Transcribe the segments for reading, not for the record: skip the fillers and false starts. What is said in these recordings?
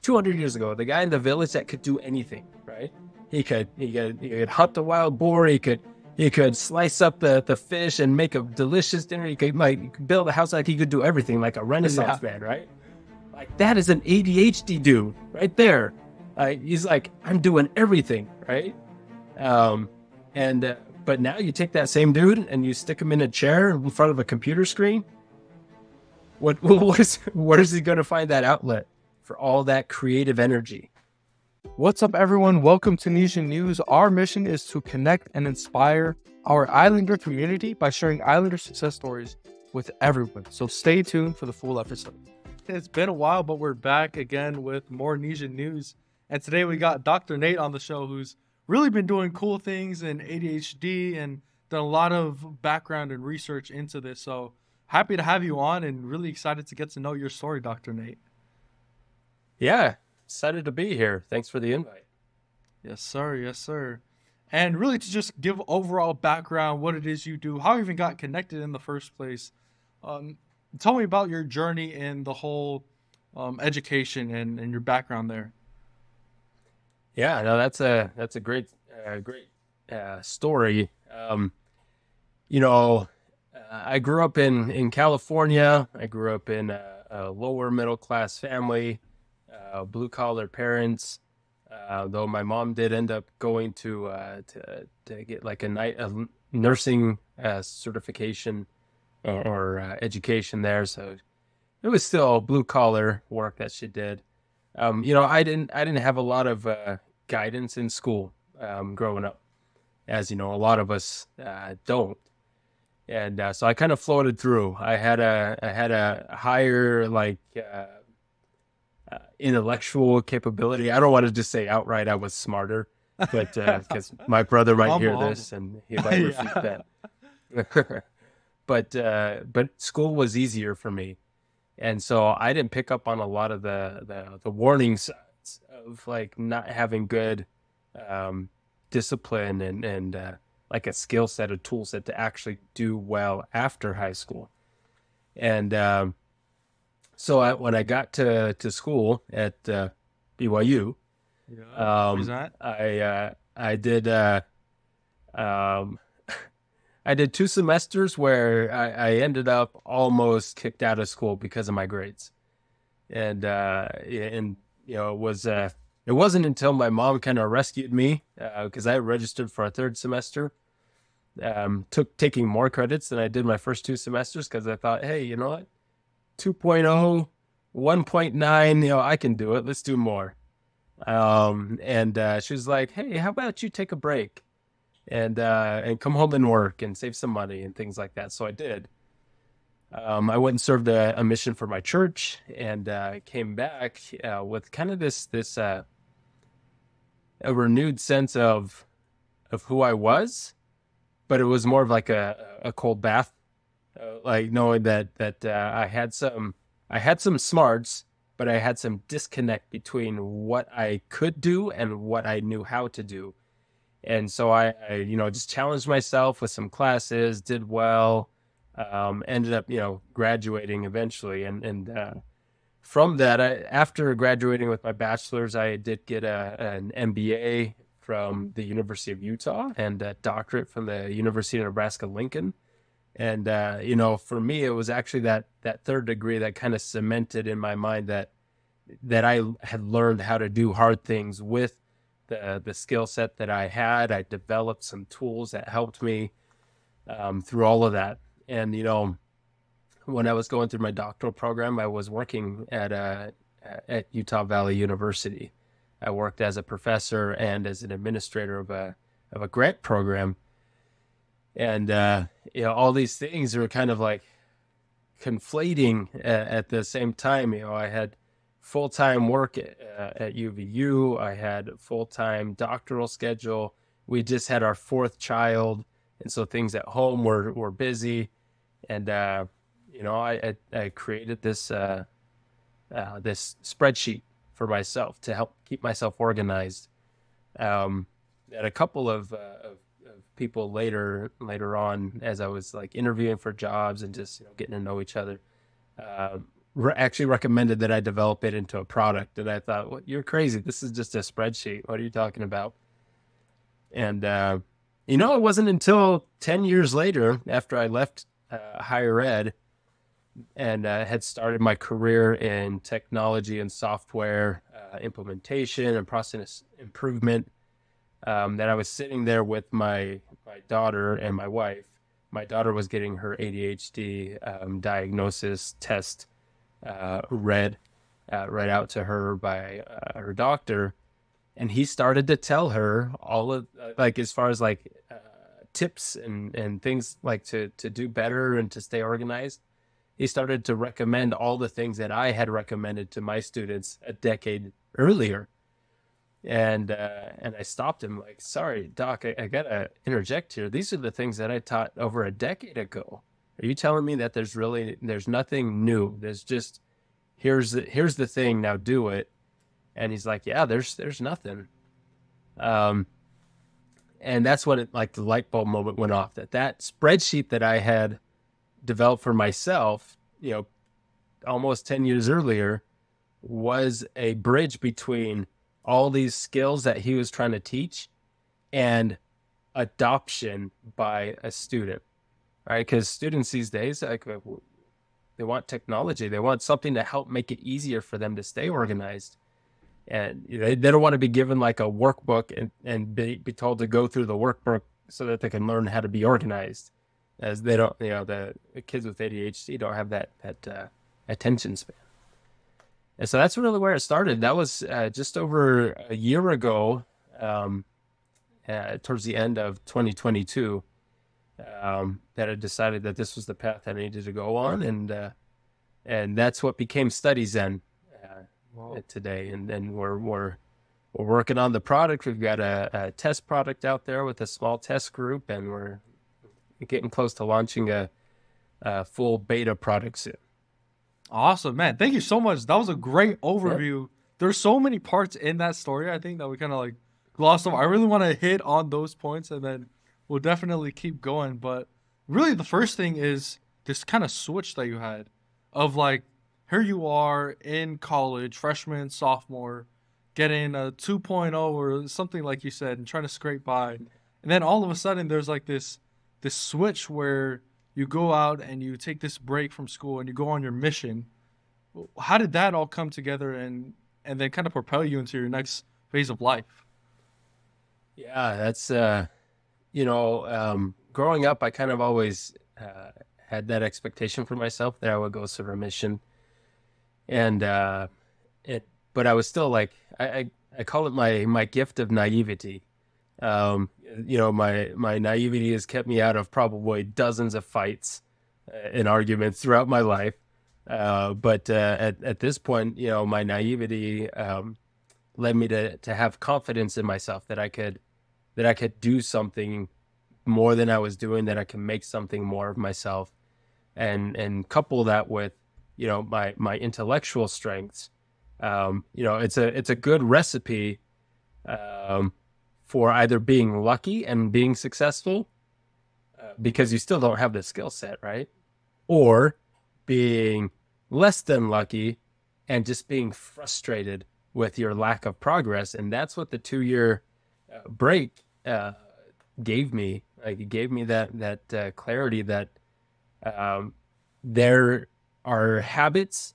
200 years ago, the guy in the village that could do anything, right? He could hunt the wild boar. He could slice up the fish and make a delicious dinner. He could like build a house. Like he could do everything, like a Yeah. Renaissance man, right? Like that is an ADHD dude right there. He's like, I'm doing everything, right? Um, and but now you take that same dude and you stick him in a chair in front of a computer screen. Where is he going to find that outlet for all that creative energy? What's up, everyone? Welcome to Nesian News. Our mission is to connect and inspire our Islander community by sharing Islander success stories with everyone. So stay tuned for the full episode. It's been a while, but we're back again with more Nesian News. And today we got Dr. Nate on the show, who's really been doing cool things in ADHD and done a lot of background and research into this. So happy to have you on and really excited to get to know your story, Dr. Nate. Yeah, excited to be here. Thanks for the invite. Yes, sir. Yes, sir. And really to just give overall background, what it is you do, how you even got connected in the first place. Tell me about your journey in the whole education and your background there. Yeah, no, that's a great story. You know, I grew up in California. I grew up in a lower middle class family, blue collar parents. Though my mom did end up going to get like a nursing certification or education there, so it was still blue collar work that she did. I didn't have a lot of guidance in school growing up, as you know, a lot of us don't. And so I kind of floated through. I had a higher intellectual capability. I don't want to just say outright I was smarter, but because my brother might hear this and he might refute that. But school was easier for me, and so I didn't pick up on a lot of the warning signs of like not having good discipline and like a skill set, a tool set to actually do well after high school. And so when I got to school at BYU, I did I did 2 semesters where I ended up almost kicked out of school because of my grades, and it wasn't until my mom kind of rescued me because I registered for a 3rd semester. Taking more credits than I did my first 2 semesters because I thought, hey, you know what, 2.0, 1.9, I can do it. Let's do more. And she was like, hey, how about you take a break and come home and work and save some money and things like that. So I did. I went and served a mission for my church and came back with kind of this a renewed sense of who I was, but it was more of like a cold bath, like knowing that I had some smarts, but I had some disconnect between what I could do and what I knew how to do. And so I just challenged myself with some classes, did well, ended up, graduating eventually. And from that, after graduating with my bachelor's, I did get an MBA from the University of Utah and a doctorate from the University of Nebraska-Lincoln. And, for me, it was actually that 3rd degree that kind of cemented in my mind that I had learned how to do hard things with the skill set that I had. I developed some tools that helped me through all of that. And, when I was going through my doctoral program, I was working at Utah Valley University. I worked as a professor and as an administrator of a grant program. And, all these things were kind of like conflating at the same time. I had full-time work at UVU. I had a full-time doctoral schedule. We just had our 4th child. And so things at home were busy. And, I created this spreadsheet for myself to help keep myself organized. And a couple of people later on, as I was like interviewing for jobs and just getting to know each other, actually recommended that I develop it into a product. And I thought, well, you're crazy. This is just a spreadsheet. What are you talking about? And, it wasn't until 10 years later, after I left higher ed and had started my career in technology and software implementation and process improvement, that I was sitting there with my daughter and my wife. My daughter was getting her ADHD diagnosis test read out to her by her doctor, and he started to tell her all of as far as tips and things to do better and to stay organized. He started to recommend all the things that I had recommended to my students a decade earlier. And I stopped him, like, sorry, Doc, I gotta interject here. These are the things that I taught over a decade ago. Are you telling me that there's nothing new? There's just, here's the thing, now do it. And he's like, yeah, there's nothing. And that's when the light bulb moment went off, that spreadsheet that I had developed for myself, almost 10 years earlier, was a bridge between all these skills that he was trying to teach and adoption by a student, right? Because students these days, they want technology. They want something to help make it easier for them to stay organized. And they don't want to be given a workbook and be told to go through the workbook so that they can learn how to be organized, as they don't, the kids with ADHD don't have that attention span. And so that's really where it started. That was just over a year ago, towards the end of 2022, that I decided that this was the path I needed to go on, and that's what became StudyZen today. And then we're working on the product. We've got a test product out there with a small test group, and we're getting close to launching a full beta product soon. Awesome, man. Thank you so much. That was a great overview. Yep. There's so many parts in that story, I think, that we kind of glossed over. I really want to hit on those points, and then we'll definitely keep going. But really, the first thing is this kind of switch that you had of here you are in college, freshman, sophomore, getting a 2.0 or something like you said, and trying to scrape by. And then all of a sudden, there's this switch where you go out and you take this break from school and you go on your mission. How did that all come together and then kind of propel you into your next phase of life? Yeah, that's, growing up, I kind of always had that expectation for myself that I would go serve a mission. And but I was still I call it my gift of naivety. My naivety has kept me out of probably dozens of fights and arguments throughout my life. But at this point, my naivety led me to have confidence in myself that I could do something more than I was doing, that I can make something more of myself, and couple that with my intellectual strengths. It's a good recipe for either being lucky and being successful, because you still don't have the skill set, right? Or being less than lucky and just being frustrated with your lack of progress. And that's what the 2-year break gave me. It gave me that clarity that there are habits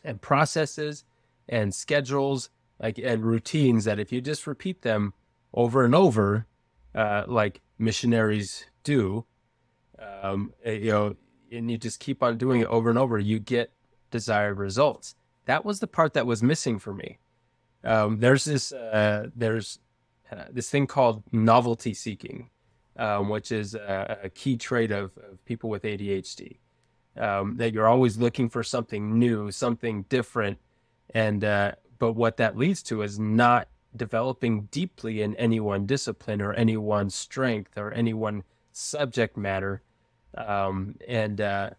and processes and schedules and routines that if you just repeat them over and over, like missionaries do, and you just keep on doing it over and over, you get desired results. That was the part that was missing for me. There's this thing called novelty seeking, which is a key trait of people with ADHD. That you're always looking for something new, something different, and but what that leads to is not developing deeply in any one discipline or any one strength or any one subject matter, and that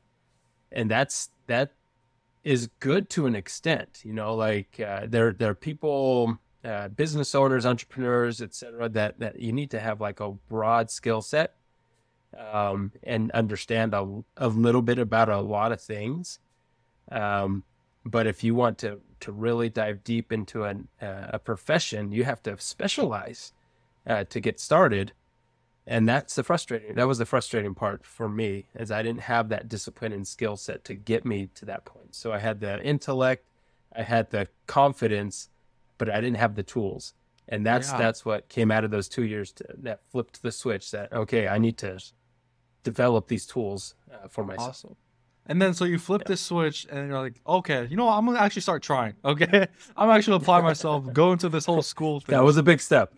is good to an extent. There are people, business owners, entrepreneurs, etc., that you need to have a broad skill set, and understand a little bit about a lot of things. But if you want to really dive deep into a profession, you have to specialize to get started. And that was the frustrating part for me, as I didn't have that discipline and skill set to get me to that point. So I had the intellect, I had the confidence, but I didn't have the tools. And that's what came out of those 2 years that flipped the switch that, okay, I need to develop these tools for myself. Awesome. And then so you flip this switch and you're like, okay, you know what? I'm going to actually start trying. Okay. I'm actually apply myself, go into this whole school thing. That was a big step.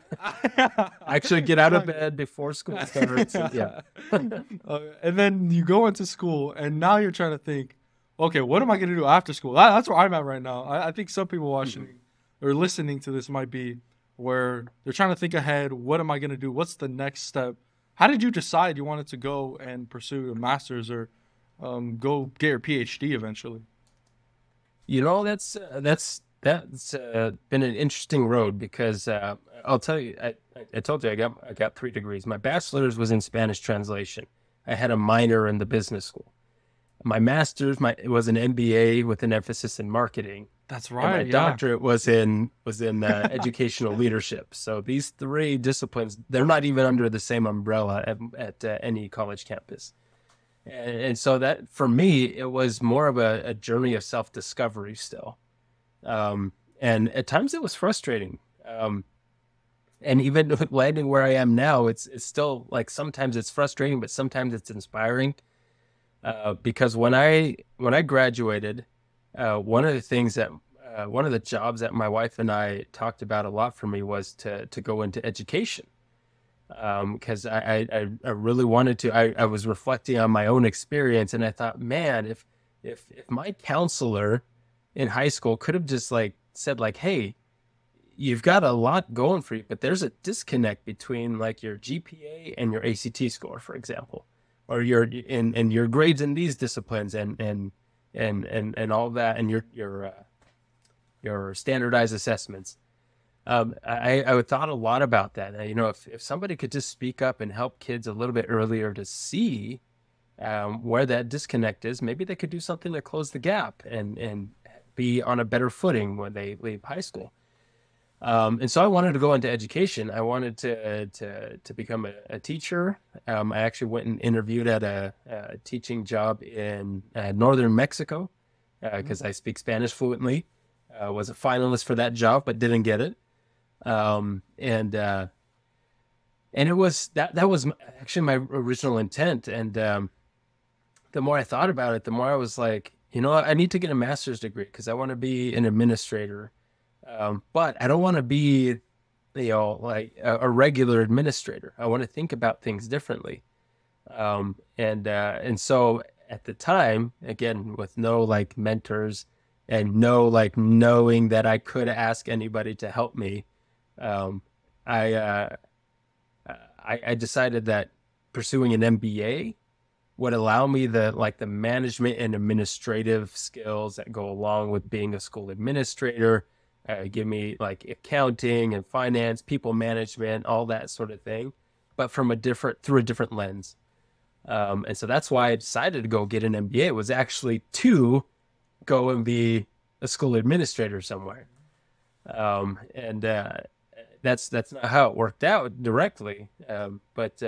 Actually get out of bed before school starts. Yeah. And then you go into school and now you're trying to think, okay, what am I going to do after school? That's where I'm at right now. I think some people watching or listening to this might be where they're trying to think ahead. What am I going to do? What's the next step? How did you decide you wanted to go and pursue a master's or go get your PhD eventually? You know, that's been an interesting road because I'll tell you, I told you I got 3 degrees. My bachelor's was in Spanish translation. I had a minor in the business school. My master's was an MBA with an emphasis in marketing. That's right. And my doctorate was in educational leadership. So these 3 disciplines, they're not even under the same umbrella at any college campus. And so that, for me, it was more of a journey of self-discovery still. And at times it was frustrating. And even landing where I am now, it's still like sometimes it's frustrating, but sometimes it's inspiring. Because when I graduated, one of the jobs that my wife and I talked about a lot for me was to go into education. Because I really wanted to. I was reflecting on my own experience, and I thought, man, if my counselor in high school could have just said, hey, you've got a lot going for you, but there's a disconnect between your GPA and your ACT score, for example, or your grades in these disciplines and all that, and your standardized assessments. I thought a lot about that. If somebody could just speak up and help kids a little bit earlier to see where that disconnect is, maybe they could do something to close the gap and be on a better footing when they leave high school. And so I wanted to go into education. I wanted to become a teacher. I actually went and interviewed at a teaching job in northern Mexico because I speak Spanish fluently. Was a finalist for that job, but didn't get it. And it was that was actually my original intent. And the more I thought about it, the more I was like, I need to get a master's degree because I want to be an administrator. But I don't want to be, a regular administrator. I want to think about things differently. And so at the time, again, with no mentors and no knowing that I could ask anybody to help me, I decided that pursuing an MBA would allow me the management and administrative skills that go along with being a school administrator. Give me accounting and finance, people management, all that sort of thing, but through a different lens. And so that's why I decided to go get an MBA. It was actually to go and be a school administrator somewhere. And that's not how it worked out directly. But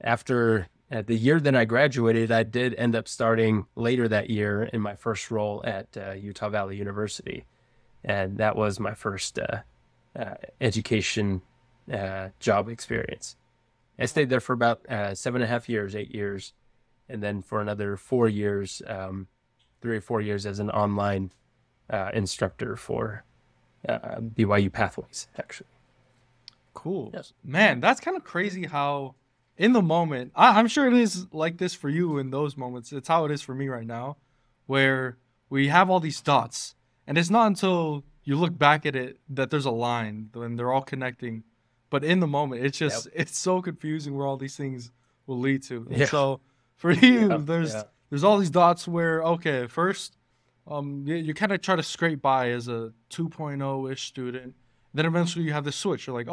after the year that I graduated, I did end up starting later that year in my first role at Utah Valley University. And that was my first education job experience. I stayed there for about 7.5 years, 8 years, and then for another 4 years, 3 or 4 years as an online instructor for BYU Pathways, actually. Cool. Yes. Man, that's kind of crazy how in the moment, I'm sure it is like this for you in those moments. It's how it is for me right now, where we have all these dots. And it's not until you look back at it that there's a line when they're all connecting. But in the moment, it's just, It's so confusing where all these things will lead to. And so for you, there's all these dots where, okay, first, you kind of try to scrape by as a 2.0-ish student. Then eventually you have this switch. You're like,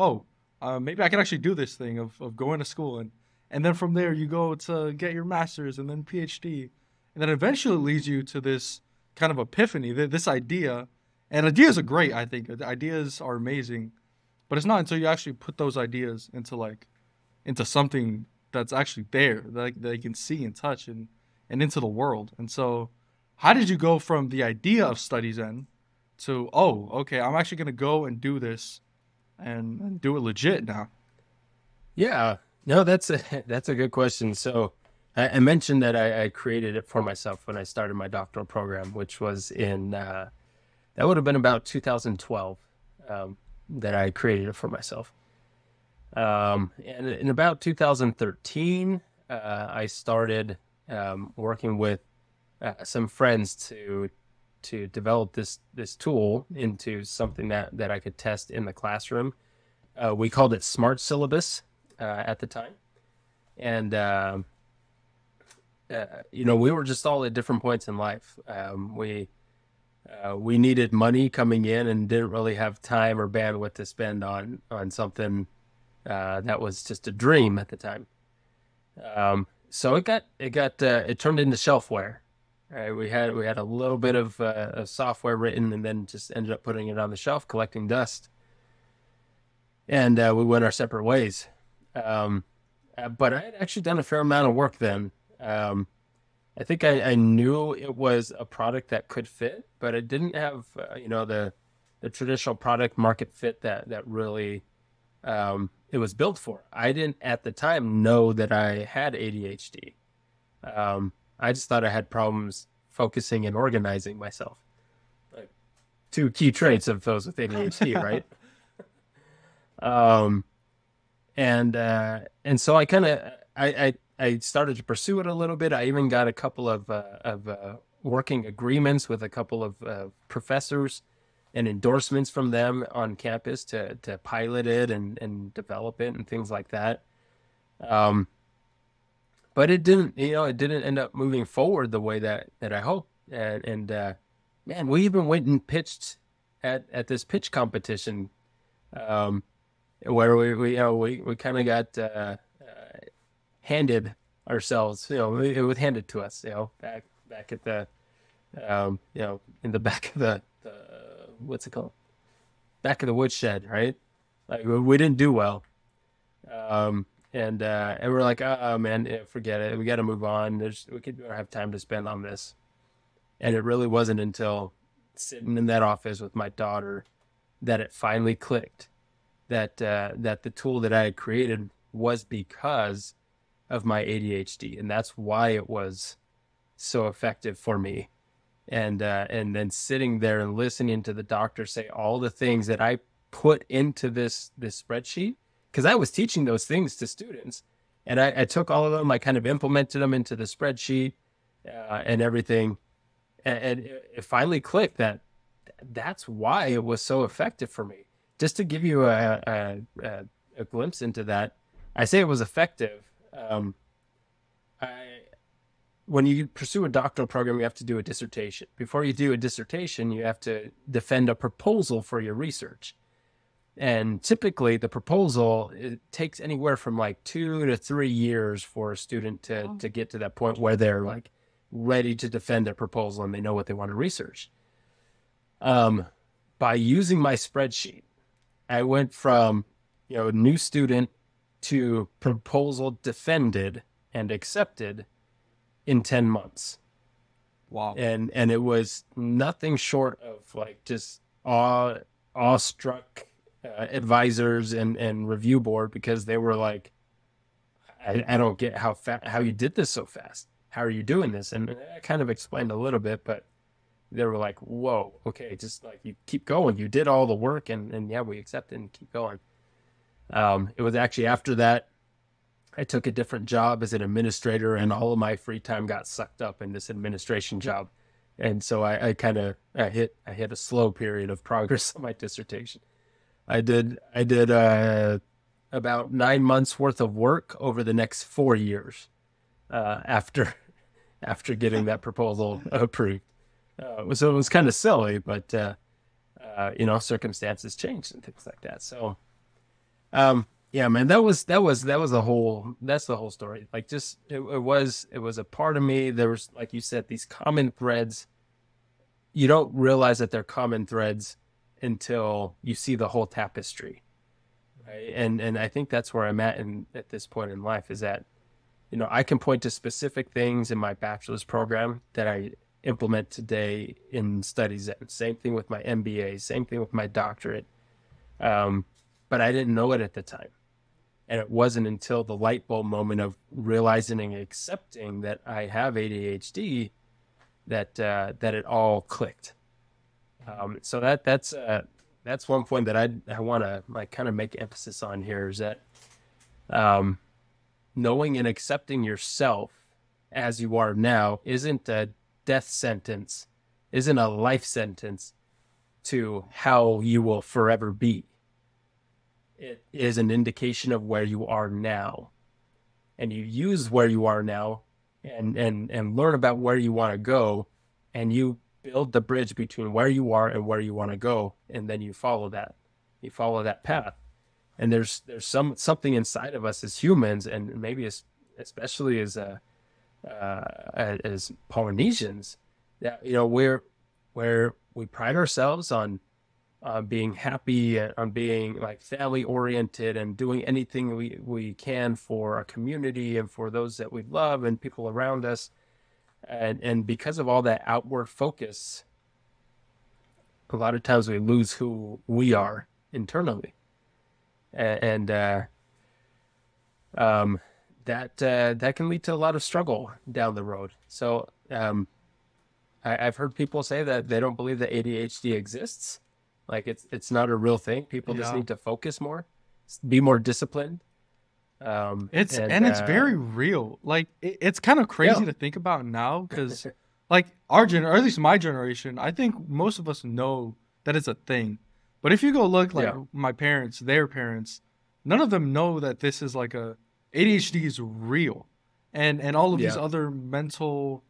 maybe I can actually do this thing of going to school. And then from there, you go to get your master's and then PhD. And then eventually it leads you to this kind of epiphany, this idea, and ideas are great. I think ideas are amazing, but it's not until you actually put those ideas into something that's actually there, that you can see and touch and into the world. And so, how did you go from the idea of StudyZen to, oh, okay, I'm actually going to go and do this and do it legit now? Yeah, no, that's a good question. So I mentioned that I created it for myself when I started my doctoral program, which was in that would have been about 2012 that I created it for myself. And in about 2013, I started working with some friends to develop this tool into something that I could test in the classroom. We called it Smart Syllabus at the time, and we were just all at different points in life. We needed money coming in and didn't really have time or bandwidth to spend on something that was just a dream at the time. So it turned into shelfware. Right? We had a little bit of software written, and then just ended up putting it on the shelf, collecting dust, and we went our separate ways. But I had actually done a fair amount of work then. I think I knew it was a product that could fit, but it didn't have the traditional product market fit that really it was built for. I didn't at the time know that I had ADHD. I just thought I had problems focusing and organizing myself. Like, two key traits of those with ADHD, right? And so I started to pursue it a little bit. I even got a couple of working agreements with a couple of professors and endorsements from them on campus to pilot it and develop it and things like that. But it didn't end up moving forward the way that I hoped. And man, we even went and pitched at this pitch competition, where we kind of got handed ourselves, it was handed to us, back at the, in the back of the what's it called? Back of the woodshed, right? Like, we didn't do well. And we're like, oh man, forget it. We got to move on. We don't have time to spend on this. And it really wasn't until sitting in that office with my daughter that it finally clicked that the tool that I had created was because of my ADHD, and that's why it was so effective for me. And then sitting there and listening to the doctor say all the things that I put into this spreadsheet, because I was teaching those things to students, and I took all of them, I kind of implemented them into the spreadsheet and everything, and it finally clicked that that's why it was so effective for me. Just to give you a glimpse into that, I say it was effective. When you pursue a doctoral program, you have to do a dissertation. Before you do a dissertation, you have to defend a proposal for your research. And typically the proposal, it takes anywhere from like 2 to 3 years for a student to get to that point where they're like ready to defend their proposal and they know what they want to research. By using my spreadsheet, I went from, new student to proposal defended and accepted in 10 months. Wow. And it was nothing short of like just awestruck advisors and review board, because they were like, I don't get how you did this so fast. How are you doing this? And I kind of explained a little bit, but they were like, whoa, okay, just like, you keep going. You did all the work, and yeah, we accept it and keep going. It was actually after that, I took a different job as an administrator, and all of my free time got sucked up in this administration job. And so I hit a slow period of progress on my dissertation. I did about 9 months worth of work over the next 4 years after getting that proposal approved. So it was kind of silly, but circumstances changed and things like that. So, yeah, man, that's the whole story. Like, just it was a part of me. There was, like you said, these common threads you don't realize that they're common threads until you see the whole tapestry. Right? And I think that's where I'm at this point in life, is that, I can point to specific things in my bachelor's program that I implement today in StudyZen. Same thing with my MBA, same thing with my doctorate. But I didn't know it at the time. And it wasn't until the light bulb moment of realizing and accepting that I have ADHD that it all clicked. So that's one point that I want to like kind of make emphasis on here, is that knowing and accepting yourself as you are now isn't a death sentence, isn't a life sentence to how you will forever be. It is an indication of where you are now, and you use where you are now and learn about where you want to go, and you build the bridge between where you are and where you want to go, and then you follow that path. And there's something inside of us as humans, and maybe especially as Polynesians, that where we pride ourselves on being happy, on being like family oriented, and doing anything we can for our community and for those that we love and people around us. And because of all that outward focus, a lot of times we lose who we are internally. And that can lead to a lot of struggle down the road. So I've heard people say that they don't believe that ADHD exists. Like it's not a real thing. People just need to focus more, be more disciplined. It's very real. Like it's kind of crazy to think about now, because like or at least my generation, I think most of us know that it's a thing. But if you go look like my parents, their parents, none of them know that this is like ADHD is real, and all of these other mental,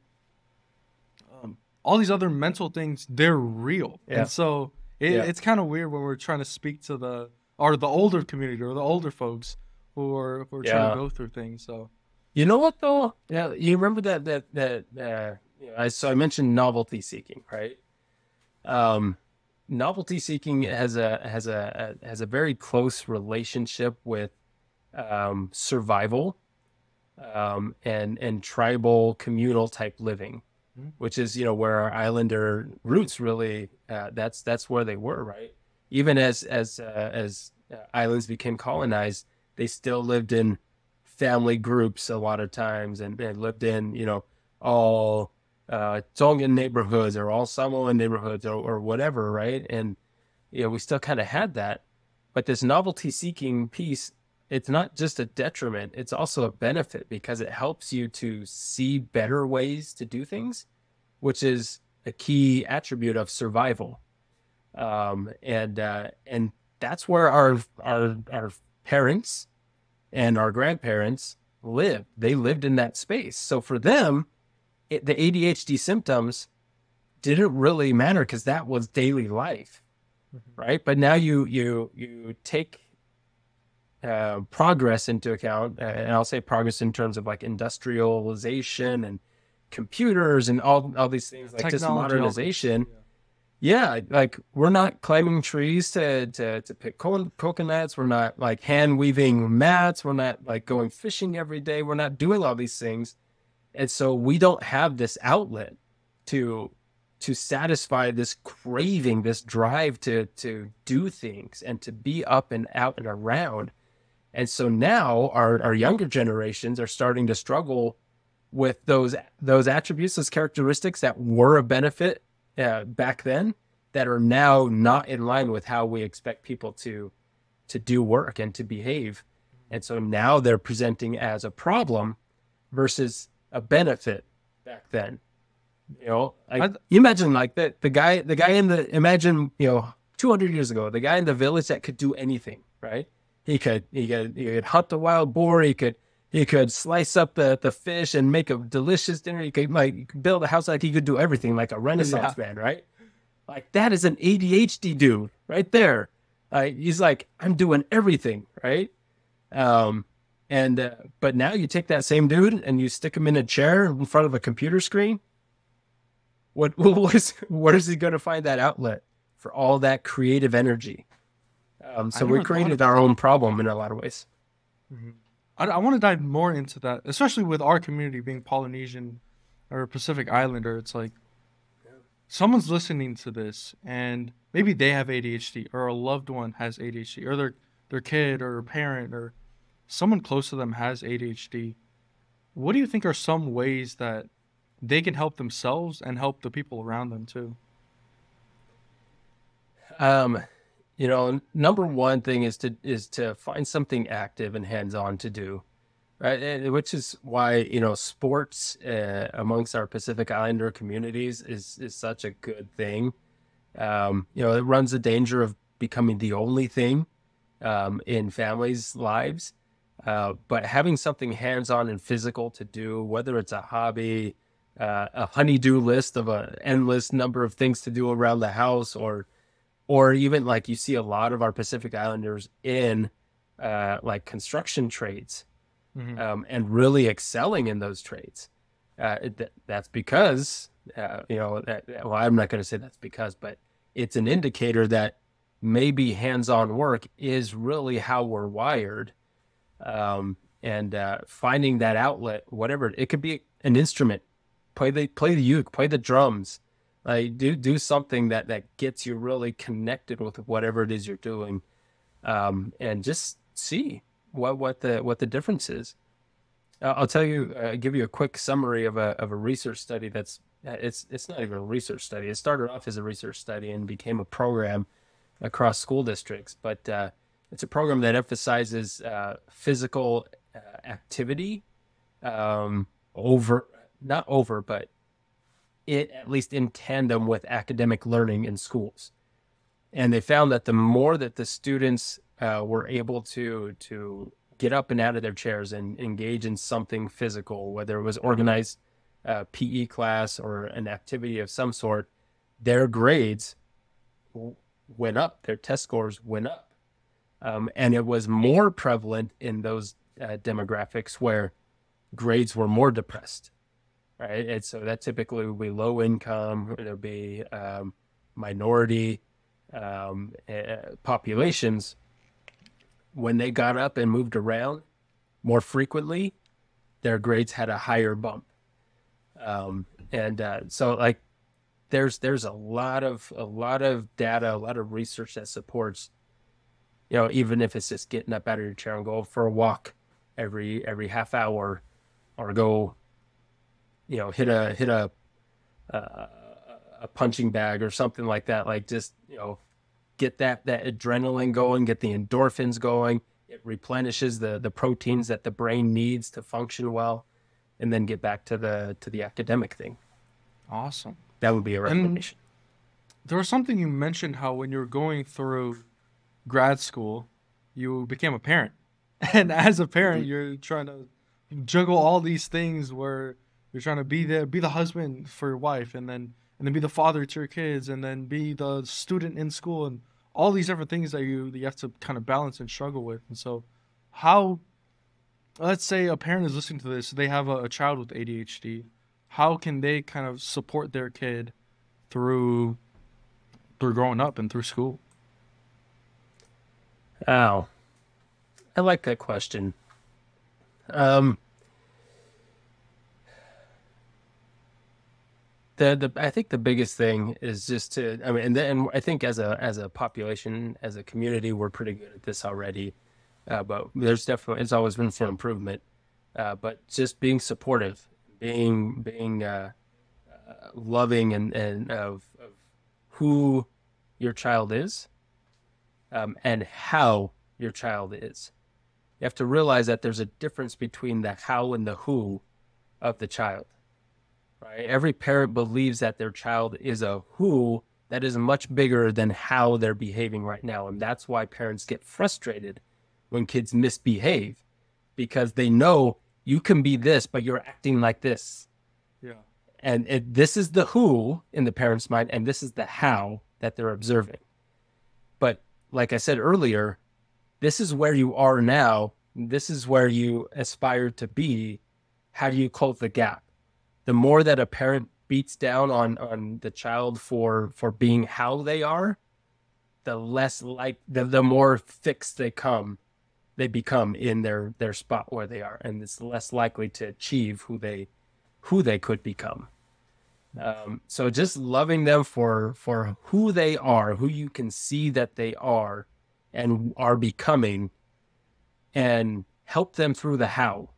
things, they're real. Yeah. And so it's kind of weird when we're trying to speak to the older community or the older folks who are trying to go through things. So, you know what though? Yeah, you remember that I mentioned novelty seeking, right? Novelty seeking has a very close relationship with survival and tribal communal type living, which is where our islander roots really that's where they were, right? Even as islands became colonized, they still lived in family groups a lot of times, and lived in all Tongan neighborhoods or all Samoan neighborhoods or whatever, right? And we still kind of had that, but this novelty seeking piece, it's not just a detriment, it's also a benefit, because it helps you to see better ways to do things, which is a key attribute of survival. And that's where our parents and our grandparents lived. They lived in that space. So for them, the ADHD symptoms didn't really matter, because that was daily life, right? But now you take progress into account, and I'll say progress in terms of like industrialization and computers and all these things, like just modernization. Like we're not climbing trees to pick coconuts. We're not like hand weaving mats. We're not like going fishing every day. We're not doing all these things. And so we don't have this outlet to satisfy this craving, this drive to do things and to be up and out and around. And so now our younger generations are starting to struggle with those attributes, those characteristics that were a benefit back then, that are now not in line with how we expect people to do work and to behave. And so now they're presenting as a problem versus a benefit back then. You imagine like the guy imagine 200 years ago, the guy in the village that could do anything, right? He could hunt the wild boar. He could slice up the fish and make a delicious dinner. He could build a house. Like he could do everything, like a Renaissance man, right? Like that is an ADHD dude right there. He's like, I'm doing everything, right? But now you take that same dude and you stick him in a chair in front of a computer screen. what is he going to find that outlet for all that creative energy? So we created our own problem in a lot of ways. Mm-hmm. I want to dive more into that, especially with our community being Polynesian or Pacific Islander. It's like someone's listening to this and maybe they have ADHD or a loved one has ADHD or their kid or parent or someone close to them has ADHD. What do you think are some ways that they can help themselves and help the people around them too? Number one thing is to find something active and hands-on to do, right? Which is why, sports amongst our Pacific Islander communities is such a good thing. It runs the danger of becoming the only thing in families' lives. But having something hands-on and physical to do, whether it's a hobby, a honey-do list of an endless number of things to do around the house, or even like you see a lot of our Pacific Islanders in like construction trades, and really excelling in those trades. That's because, well, I'm not going to say that's because, but it's an indicator that maybe hands-on work is really how we're wired. And finding that outlet, whatever it could be, an instrument, play the uke, play the drums, like do something that gets you really connected with whatever it is you're doing, and just see what the difference is. I'll tell you, give you a quick summary of a research study that's it's not even a research study. It started off as a research study and became a program across school districts, but it's a program that emphasizes physical activity but it at least in tandem with academic learning in schools. And they found that the more that the students were able to get up and out of their chairs and engage in something physical, whether it was organized PE class or an activity of some sort, their grades went up, their test scores went up. And it was more prevalent in those demographics where grades were more depressed, right? And so that typically would be low income, it would be minority populations. When they got up and moved around more frequently, their grades had a higher bump. So like there's a lot of data, a lot of research that supports, even if it's just getting up out of your chair and go for a walk every half hour, or go, hit a punching bag or something like that. Like just, get that adrenaline going, get the endorphins going. It replenishes the proteins that the brain needs to function well, and then get back to the academic thing. Awesome. That would be a recommendation. And there was something you mentioned, how when you were going through grad school, you became a parent. And as a parent, you're trying to juggle all these things where you're trying to be the husband for your wife, and then be the father to your kids, and then be the student in school, and all these different things that you have to kind of balance and struggle with. And so how, let's say a parent is listening to this, they have a child with ADHD. How can they kind of support their kid through growing up and through school? Oh, I like that question. I think the biggest thing is just to, and I think as a population, as a community, we're pretty good at this already. But there's definitely, it's always room for improvement. But just being supportive, being loving and of who your child is, and how your child is. You have to realize that there's a difference between the how and the who of the child, right? Every parent believes that their child is a who that is much bigger than how they're behaving right now. And that's why parents get frustrated when kids misbehave, because they know you can be this, but you're acting like this. Yeah. And this is the who in the parent's mind, and this is the how that they're observing. But like I said earlier, this is where you are now. This is where you aspire to be. How do you close the gap? The more that a parent beats down on the child for being how they are, the less like the more fixed they become in their spot where they are, and it's less likely to achieve who they could become. So just loving them for who they are, who you can see that they are and are becoming, and help them through the how.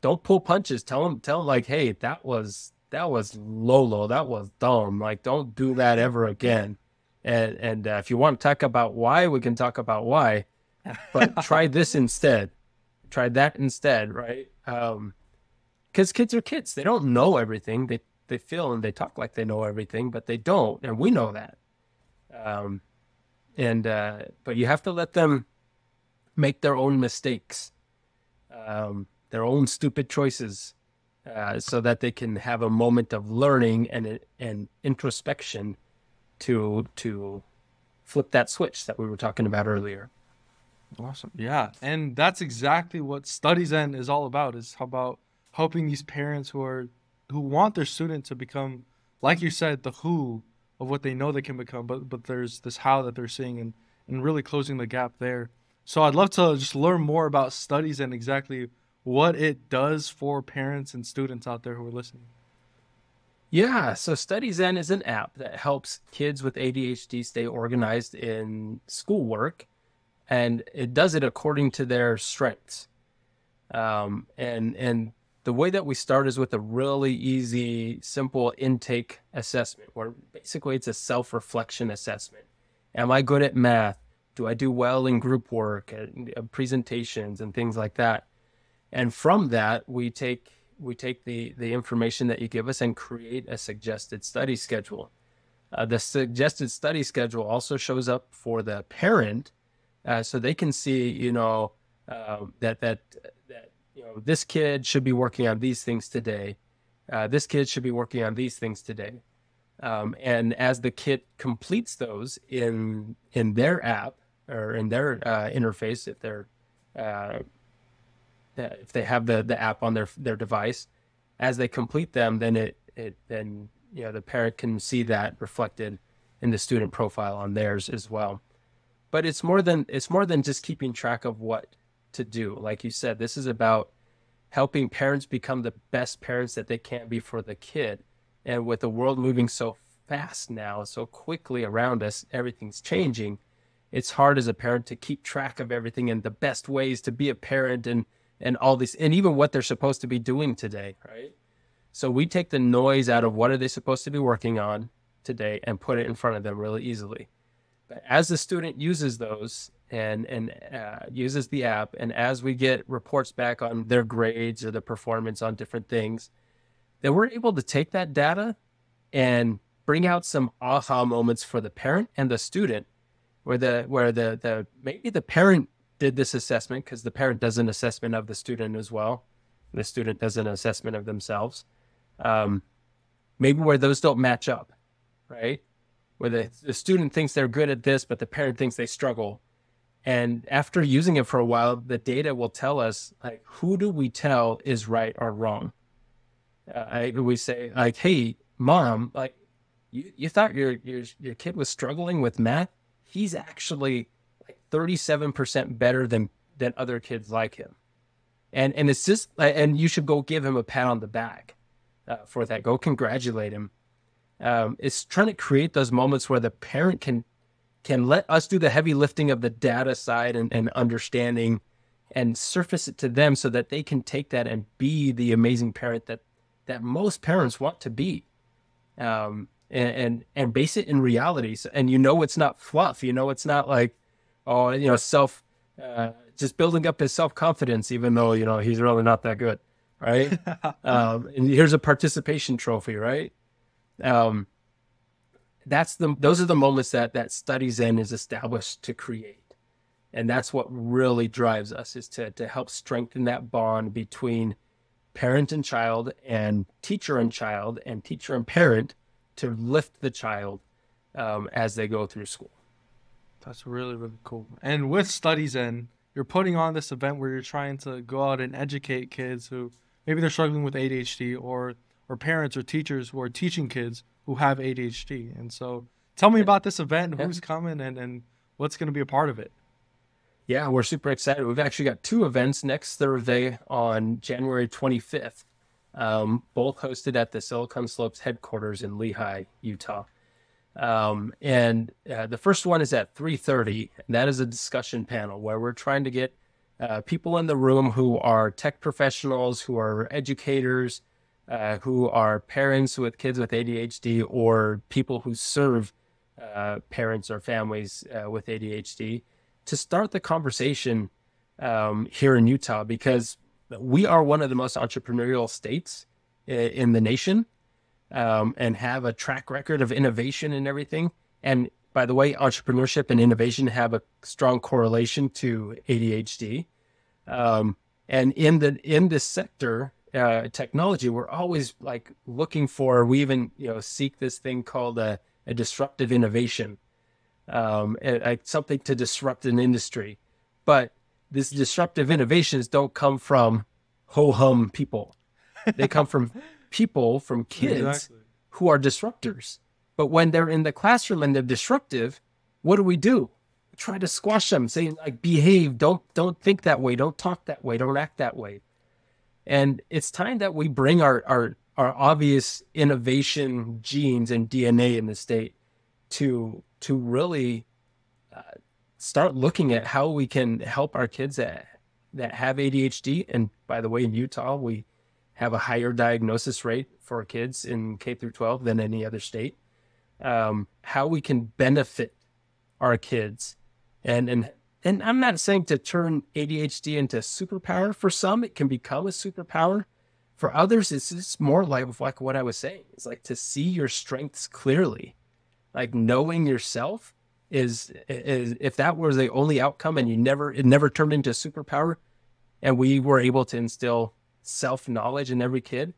Don't pull punches. Tell them like, hey, that was Lolo. That was dumb. Like, don't do that ever again. And if you want to talk about why, we can talk about why, but try this instead. Try that instead, right? Because kids are kids. They don't know everything. They feel and they talk like they know everything, but they don't, and we know that. But you have to let them make their own mistakes, their own stupid choices, so that they can have a moment of learning and introspection to flip that switch that we were talking about earlier. Awesome. Yeah. And that's exactly what StudyZen is all about, is about helping these parents who want their student to become, like you said, the who of what they know they can become, but there's this how that they're seeing, and really closing the gap there. So I'd love to just learn more about StudyZen and exactly what it does for parents and students out there who are listening. Yeah, so StudyZen is an app that helps kids with ADHD stay organized in schoolwork, and it does it according to their strengths. And the way that we start is with a really easy, simple intake assessment, where basically it's a self-reflection assessment. Am I good at math? Do I do well in group work, presentations, and things like that? And from that, we take the information that you give us and create a suggested study schedule. The suggested study schedule also shows up for the parent, so they can see, that this kid should be working on these things today. This kid should be working on these things today. And as the kid completes those in their app or in their interface, if they have the app on their device, as they complete them, then the parent can see that reflected in the student profile on theirs as well. But it's more than just keeping track of what to do. Like you said, this is about helping parents become the best parents that they can be for the kid. And with the world moving so fast now, so quickly around us, everything's changing. It's hard as a parent to keep track of everything and the best ways to be a parent and all this, and even what they're supposed to be doing today, right? So we take the noise out of what are they supposed to be working on today and put it in front of them really easily. But as the student uses those and uses the app, and as we get reports back on their grades or the performance on different things, then we're able to take that data and bring out some aha moments for the parent and the student, where the maybe the parent did this assessment because the parent does an assessment of the student as well. The student does an assessment of themselves. Maybe where those don't match up, right? Where the student thinks they're good at this, but the parent thinks they struggle. And after using it for a while, the data will tell us, like, who do we tell is right or wrong? We say, like, hey, mom, like, you thought your kid was struggling with math? He's actually 37% better than other kids like him. And it's just, and you should go give him a pat on the back for that. Go congratulate him. It's trying to create those moments where the parent can let us do the heavy lifting of the data side and understanding, and surface it to them so that they can take that and be the amazing parent that most parents want to be. And base it in reality. So, and it's not fluff. It's not like, just building up his self-confidence, even though, he's really not that good, right? And here's a participation trophy, right? Those are the moments that StudyZen is established to create. And that's what really drives us, is to help strengthen that bond between parent and child, and teacher and child, and teacher and parent, to lift the child as they go through school. That's really, really cool. And with StudyZen, you're putting on this event where you're trying to go out and educate kids who maybe they're struggling with ADHD or or parents or teachers who are teaching kids who have ADHD. And so tell me about this event, who's coming, and what's going to be a part of it. Yeah, we're super excited. We've actually got 2 events next Thursday on January 25th, both hosted at the Silicon Slopes headquarters in Lehi, Utah. And the first one is at 3:30, and that is a discussion panel where we're trying to get people in the room who are tech professionals, who are educators, who are parents with kids with ADHD, or people who serve parents or families with ADHD, to start the conversation here in Utah, because we are one of the most entrepreneurial states in the nation, and have a track record of innovation and everything. And by the way, entrepreneurship and innovation have a strong correlation to ADHD. And in this sector, technology, we're always like looking for, we even, seek this thing called a disruptive innovation, something to disrupt an industry. But these disruptive innovations don't come from ho-hum people. They come from people, from kids who are disruptors. But when they're in the classroom and they're disruptive, what do? We try to squash them, saying like, behave, don't think that way, don't talk that way, don't act that way. And it's time that we bring our obvious innovation genes and DNA in the state to really start looking at how we can help our kids that have ADHD. And by the way, in Utah, we have a higher diagnosis rate for kids in K through 12 than any other state. How we can benefit our kids. And I'm not saying to turn ADHD into a superpower. For some, it can become a superpower. For others, it's just more like what I was saying. It's like to see your strengths clearly. Like knowing yourself is if that was the only outcome and it never turned into a superpower, and we were able to instill self-knowledge in every kid,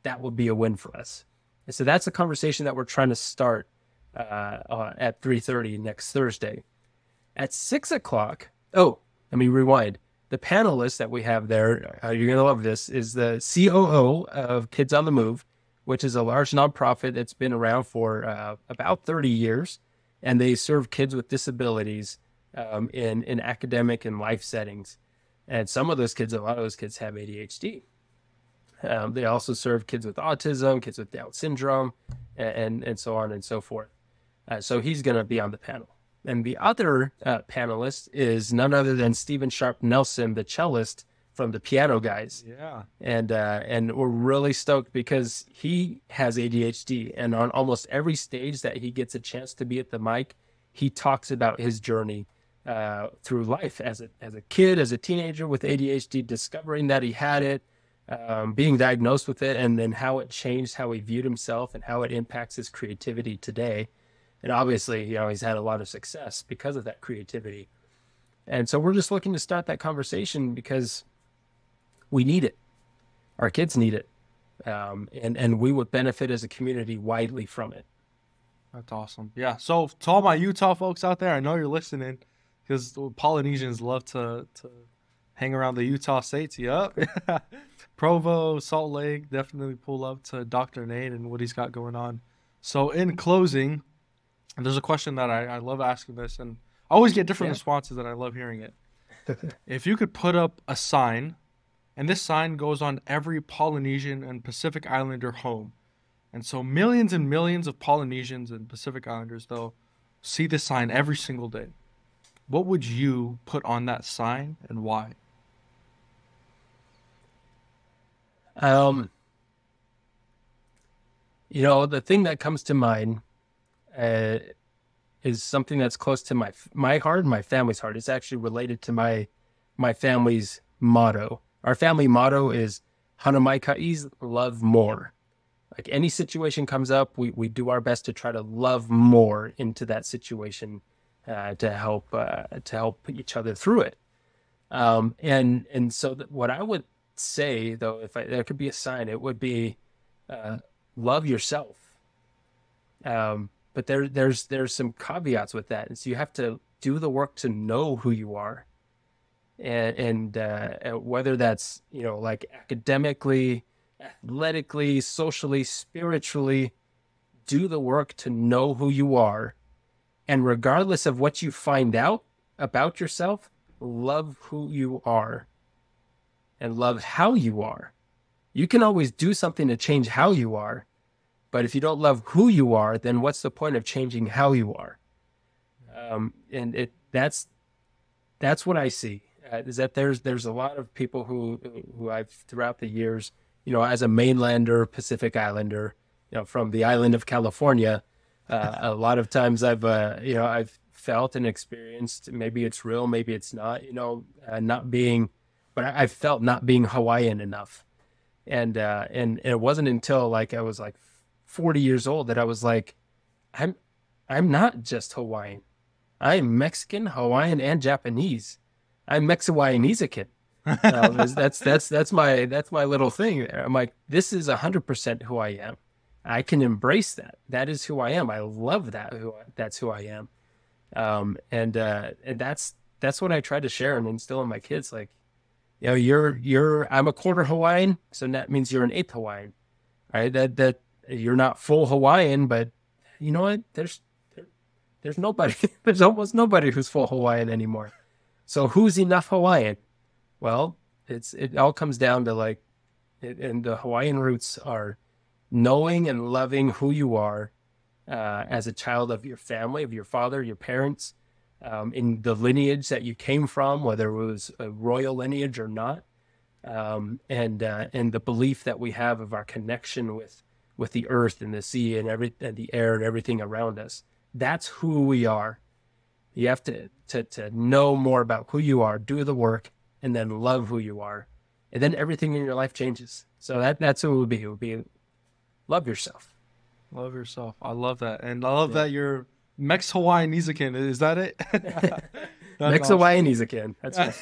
that would be a win for us. And so that's a conversation that we're trying to start at 3:30 next Thursday. At 6 o'clock, let me rewind. The panelist that we have there, you're going to love this, is the COO of Kids on the Move, which is a large nonprofit that's been around for about 30 years. And they serve kids with disabilities in academic and life settings. And a lot of those kids have ADHD. They also serve kids with autism, kids with Down syndrome, and so on and so forth. So he's going to be on the panel. And the other panelist is none other than Stephen Sharp Nelson, the cellist from the Piano Guys. Yeah. And we're really stoked because he has ADHD, and on almost every stage that he gets a chance to be at the mic, he talks about his journey through life as a kid, as a teenager with ADHD, discovering that he had it, being diagnosed with it, and then how it changed how he viewed himself and how it impacts his creativity today. And obviously, he's had a lot of success because of that creativity. And so we're just looking to start that conversation because we need it. Our kids need it. And we would benefit as a community widely from it. That's awesome. Yeah. So to all my Utah folks out there, I know you're listening because Polynesians love to hang around the Utah states. Yep. Provo, Salt Lake, definitely pull up to Dr. Nate and what he's got going on. So in closing, there's a question that I love asking this, and I always get different responses, and I love hearing it. If you could put up a sign, and this sign goes on every Polynesian and Pacific Islander home, and so millions and millions of Polynesians and Pacific Islanders, they'll see this sign every single day. What would you put on that sign, and why? The thing that comes to mind is something that's close to my heart and my family's heart. It's actually related to my family's motto. Our family motto is Hanamaikai, love more. Like any situation comes up, we do our best to try to love more into that situation to help each other through it. And so what I would say, though, if there could be a sign, it would be love yourself. But there's some caveats with that. And so you have to do the work to know who you are. And whether that's, like academically, athletically, socially, spiritually. Do the work to know who you are. And regardless of what you find out about yourself, love who you are and love how you are. You can always do something to change how you are. But if you don't love who you are, then what's the point of changing how you are? That's what I see. Is that there's a lot of people who I've throughout the years, as a mainlander, Pacific Islander, from the island of California, a lot of times I've felt and experienced, maybe it's real, maybe it's not, but I've felt not being Hawaiian enough. And it wasn't until I was 40 years old that I was like, I'm not just Hawaiian. I'm Mexican, Hawaiian, and Japanese. I'm Mexiwaianizakin. That's my little thing there. I'm like, this is 100% who I am. I can embrace that. That is who I am. I love that. That's who I am. And that's what I try to share and instill in my kids. Like, I'm a quarter Hawaiian, so that means you're an eighth Hawaiian, right? That you're not full Hawaiian, but you know what? There's nobody. There's almost nobody who's full Hawaiian anymore. So who's enough Hawaiian? Well, it all comes down to and the Hawaiian roots are knowing and loving who you are as a child of your family, of your father, your parents, in the lineage that you came from, whether it was a royal lineage or not, and the belief that we have of our connection with the earth and the sea and the air and everything around us. That's who we are. You have to know more about who you are, do the work, and then love who you are, and then everything in your life changes. So that's what it would be. It would be love yourself. Love yourself. I love that. And I love that you're Mexiwaianizakin. Is that it? Mexiwaianizakin. That's right.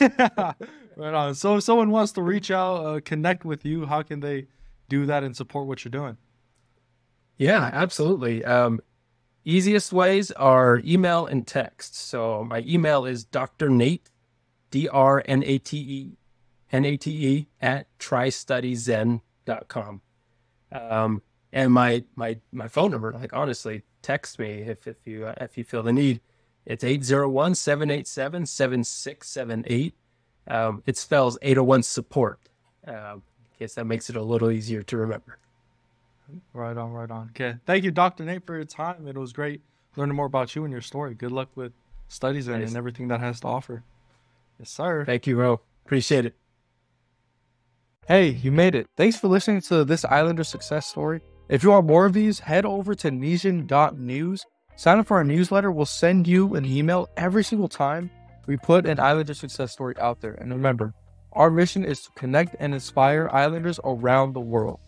Right on. So if someone wants to reach out, connect with you, how can they do that and support what you're doing? Yeah, absolutely. Easiest ways are email and text. So my email is drnate, DRNATE, at TryStudyZen.com. And my phone number, honestly, text me if you feel the need. It's 801-787-7678. It spells 801 support. In case that makes it a little easier to remember. Right on, right on. Okay. Thank you, Dr. Nate, for your time. It was great learning more about you and your story. Good luck with StudyZen and everything that has to offer. Yes, sir. Thank you, Ro. Appreciate it. Hey, you made it. Thanks for listening to this Islander success story. If you want more of these, head over to Nesian.news. Sign up for our newsletter. We'll send you an email every single time we put an Islander success story out there. And remember, our mission is to connect and inspire Islanders around the world.